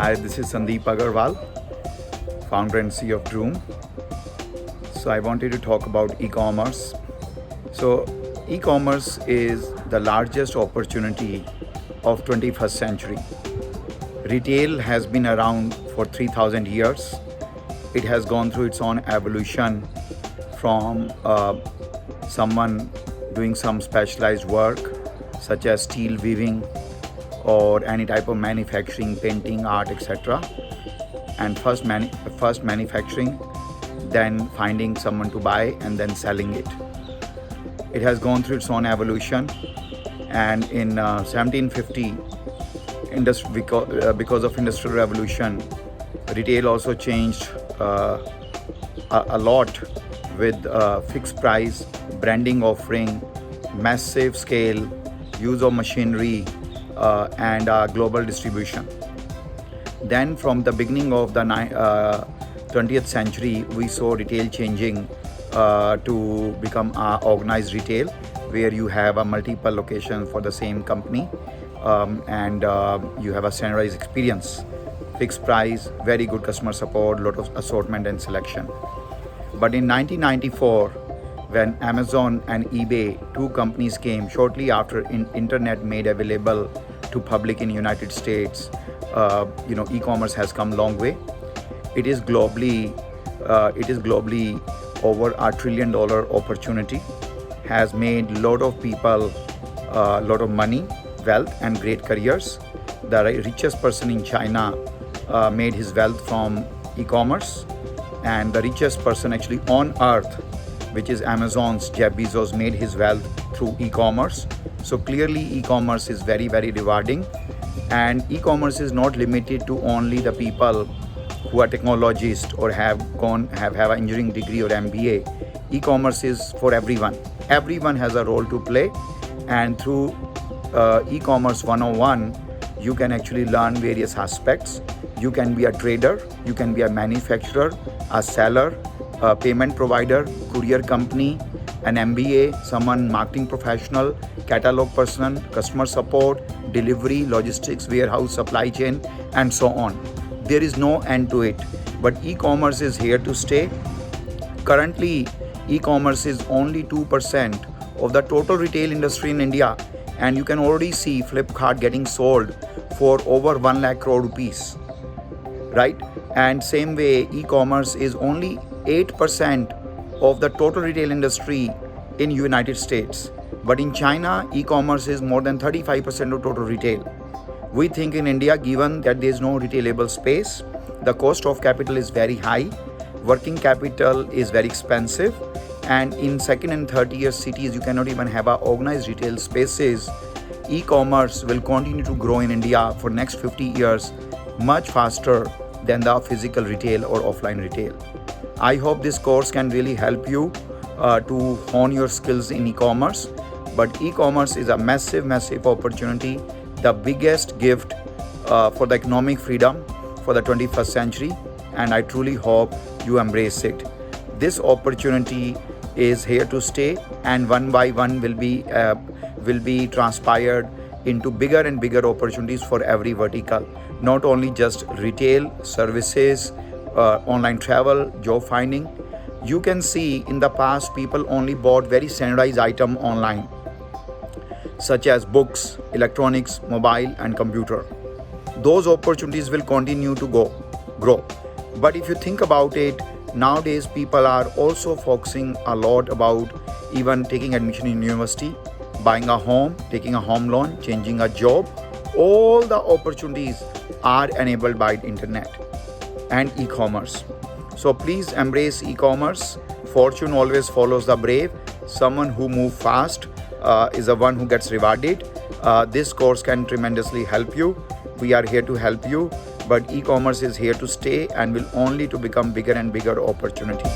Hi, this is Sandeep Agarwal, founder and CEO of Droom. So I wanted to talk about e-commerce. So e-commerce is the largest opportunity of 21st century. Retail has been around for 3,000 years. It has gone through its own evolution from someone doing some specialized work such as steel weaving or any type of manufacturing, painting, art, etc. And first manufacturing, then finding someone to buy and then selling it. It has gone through its own evolution, and in 1750, because of industrial revolution, retail also changed a lot with fixed price, branding offering, massive scale, use of machinery, and global distribution. Then from the beginning of the 20th century, we saw retail changing to become organized retail, where you have a multiple location for the same company, and you have a standardized experience, fixed price, very good customer support, lot of assortment and selection. But in 1994, when Amazon and eBay, two companies came shortly after internet made available to public in United States, e-commerce has come a long way. It is globally over $1 trillion opportunity, has made lot of people lot of money, wealth, and great careers. The richest person in China made his wealth from e-commerce, and the richest person actually on earth, which is Amazon's Jeff Bezos, made his wealth through e-commerce. So clearly e-commerce is very, very rewarding, and e-commerce is not limited to only the people who are technologists or have an engineering degree or MBA. E-commerce is for everyone. Everyone has a role to play, and through e-commerce 101, you can actually learn various aspects. You can be a trader, you can be a manufacturer, a seller, a payment provider, courier company, an MBA, someone marketing professional, catalog person, customer support, delivery, logistics, warehouse, supply chain, and so on. There is no end to it, but e-commerce is here to stay. Currently, e-commerce is only 2% of the total retail industry in India, and you can already see Flipkart getting sold for over 1 lakh crore rupees, right? And same way, e-commerce is only 8% of the total retail industry in United States. But in China, e-commerce is more than 35% of total retail. We think in India, given that there is no retailable space, the cost of capital is very high, working capital is very expensive, and in second and third tier cities, you cannot even have organized retail spaces. E-commerce will continue to grow in India for next 50 years much faster than the physical retail or offline retail. I hope this course can really help you to hone your skills in e-commerce. But e-commerce is a massive, massive opportunity, the biggest gift for the economic freedom for the 21st century, and I truly hope you embrace it. This opportunity is here to stay, and one by one will be transpired into bigger and bigger opportunities for every vertical, not only just retail, services, online travel, job finding. You can see in the past people only bought very standardized item online, such as books, electronics, mobile, and computer. Those opportunities will continue to grow. But if you think about it, nowadays people are also focusing a lot about even taking admission in university, buying a home, taking a home loan, changing a job. All the opportunities are enabled by internet and e-commerce. So please embrace e-commerce. Fortune always follows the brave. Someone who moves fast is the one who gets rewarded. This course can tremendously help you. We are here to help you, but e-commerce is here to stay and will only to become bigger and bigger opportunity.